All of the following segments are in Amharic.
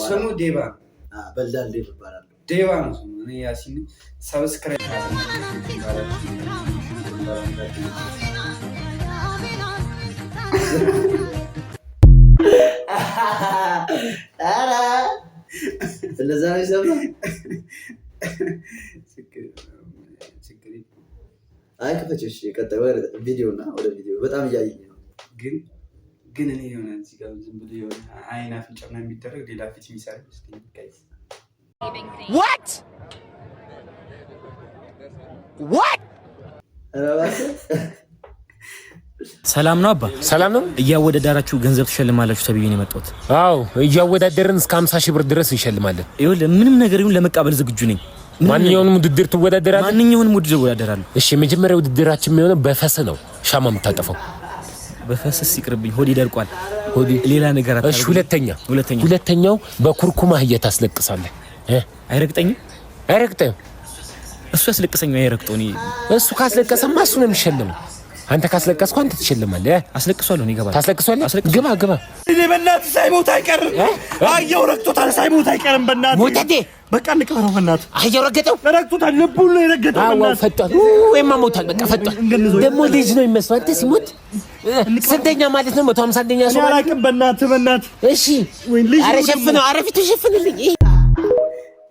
ስሙ ዴባ በልዳል ዴባ ይባላል። ዴባ ነው ስሙ። እኔ ያሲን ሰብስክራይብ አራ ለዛ ነው ሰማ አይ ከፈችሽ የቀጠለ ቪዲዮና ወደ ቪዲዮ በጣም እያየኝ ነው። ግን እኔ የሆነ እዚህ ጋር ዝም ብሎ የሆነ አይን አፍንጫና የሚደረግ ሌላ ፊት የሚሰራ ይመስለኛል። ጋይስ what ሰላም ነው አባ? ሰላም ነው። እያወዳደራችሁ ገንዘብ ትሸልማላችሁ ተብዬ ነው የመጣሁት። አዎ እያወዳደርን እስከ 50 ሺህ ብር ድረስ እንሸልማለን። ይኸውልህ ምንም ነገር ይሁን ለመቃበል ዝግጁ ነኝ። ማንኛውንም ውድድር ትወዳደራለህ? ማንኛውንም ውድድር እወዳደራለሁ። እሺ መጀመሪያ ውድድራችን የሚሆነው በፈስ ነው። ሻማ የምታጠፈው በፈስስ ይቅርብኝ፣ ሆዴ ደርቋል። ሌላ ነገር አታርጉ። እሺ ሁለተኛው በኩርኩማ እየታስለቅሳለህ። አይረግጠኝም? አይረግጠኝም። እሱ ያስለቅሰኝ አይረግጠው። እሱ ካስለቀሰማ እሱ ነው የሚሸልመው። አንተ ካስለቀስኩ አንተ ትሸልማለህ። አስለቅሷለሁ ነው ይገባል። ታስለቅሷለህ? ግባ እኔ በእናትህ ሳይሞት አይቀርም። አየው ረግጦታል። ሳይሞት አይቀርም። በእናትህ ሞተቴ በቃ እንቀበረው። በእናትህ አየው ረግጦታል። ልቡን ነው የረገጠው። በእናትህ ፈጣን ወይማ ሞታል። በቃ ፈጣን ደግሞ ልጅ ነው የሚመስለው። አንተ ሲሞት ስንተኛ ማለት ነው? 150ኛ ሰው አላውቅም። በእናትህ እሺ ኧረ ሸፍነው። ኧረ ፊቱ ሸፍንልኝ።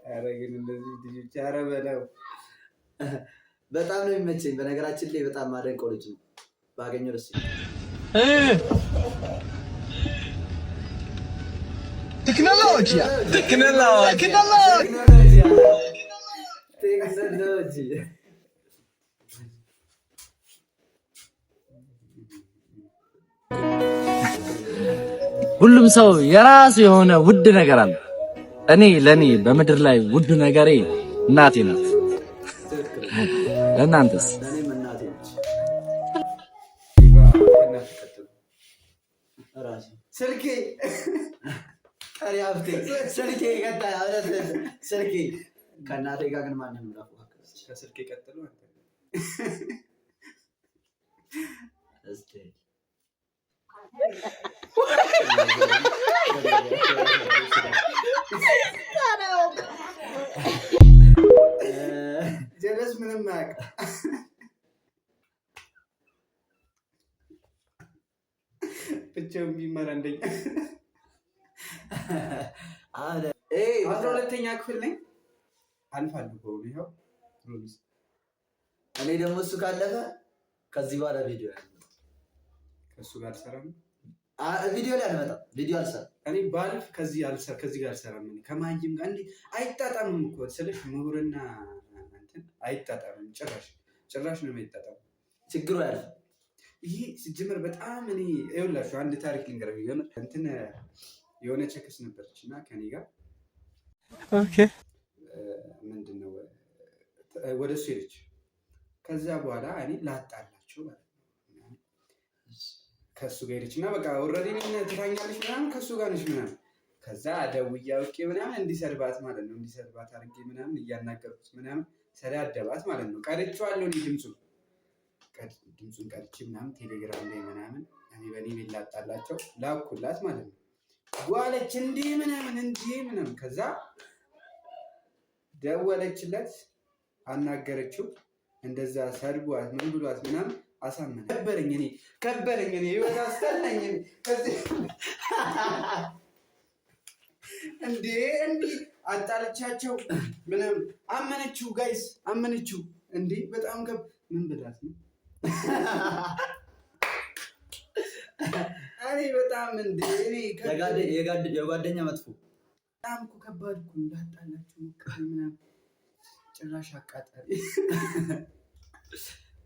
ኧረ ግን እንደዚህ ልጅ ኧረ በለው በጣም ነው የሚመቸኝ። በነገራችን ላይ በጣም ማደንቀው ልጅ ነው። ባገኘው ደስ ይላል። ቴክኖሎጂ ሁሉም ሰው የራሱ የሆነ ውድ ነገር አለ። ለኔ በምድር ላይ ውድ ነገሬ እናቴ ናት። ለእናንተስ? ስልኬ ከእናቴ ጋር ግን ማንን ነው? ከስልኬ ቀጥሎ ጀለስ ምንም አያውቅም። ብቻውን ቢማር አንደኛ 12ኛ ክፍል ነኝ። አልፋለሁ። ይኸው እኔ ደግሞ እሱ ካለፈ ከዚህ በኋላ ቪዲዮ ከእሱ ጋር አልሰራም። ቪዲዮ ላይ አልመጣም። ቪዲዮ አልሰራም። እኔ ባልፍ ከዚህ ጋር አልሰራም። ከማይም ጋር እንዴ አይጣጣምም እኮ ስለሽ ምሁርና እንትን አይጣጣምም። ጭራሽ ነው የማይጣጣም። ችግሩ ያለ ይሄ ሲጀመር በጣም እኔ ይኸውላችሁ አንድ ታሪክ ልንገርህ። እንትን የሆነ ቸክስ ነበረች እና ከኔ ጋር ምንድነው ወደ እሱ ሄደች። ከዛ በኋላ እኔ ላጣላቸው ማለት ነው። ከእሱ ጋር ሄደች እና በቃ ኦልሬዲ ትታኛለች ምናምን ከእሱ ጋር ነች ምናምን። ከዛ ደውዬ አውቄ ምናምን እንዲሰርባት ማለት ነው። እንዲሰርባት አድርጌ ምናምን እያናገርኩት ምናምን ሰዳደባት ማለት ነው። ቀርቼዋለሁ እኔ ድምፁን ቀርቼ ምናምን ቴሌግራም ላይ ምናምን እኔ በእኔ ቤት ላጣላቸው ላኩላት ማለት ነው። ጓለች እንዲህ ምናምን ከዛ ደወለችለት፣ አናገረችው። እንደዛ ሰድቧት ምን ብሏት ምናምን አሳመነ። ከበረኝ እኔ ይወጣ አስተናኝ ከዚህ እንዴ አጣልቻቸው ምናምን አመነችው። ጋይስ አመነችው እንዴ በጣም ምን ብላት ነው እኔ በጣም እንዴ የጓደኛ መጥፎ በጣም እኮ ከባድ እኮ እንዳጣላችሁ ምናምን ጭራሽ አቃጣሪ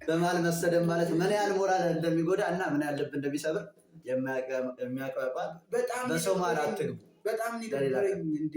በማል መሰደብ ማለት ምን ያህል ሞራል እንደሚጎዳ እና ምን ያህል ልብ እንደሚሰብር የሚያውቀው በጣም በሰው ማር አትግቡ። በጣም ይደረኝ እንዴ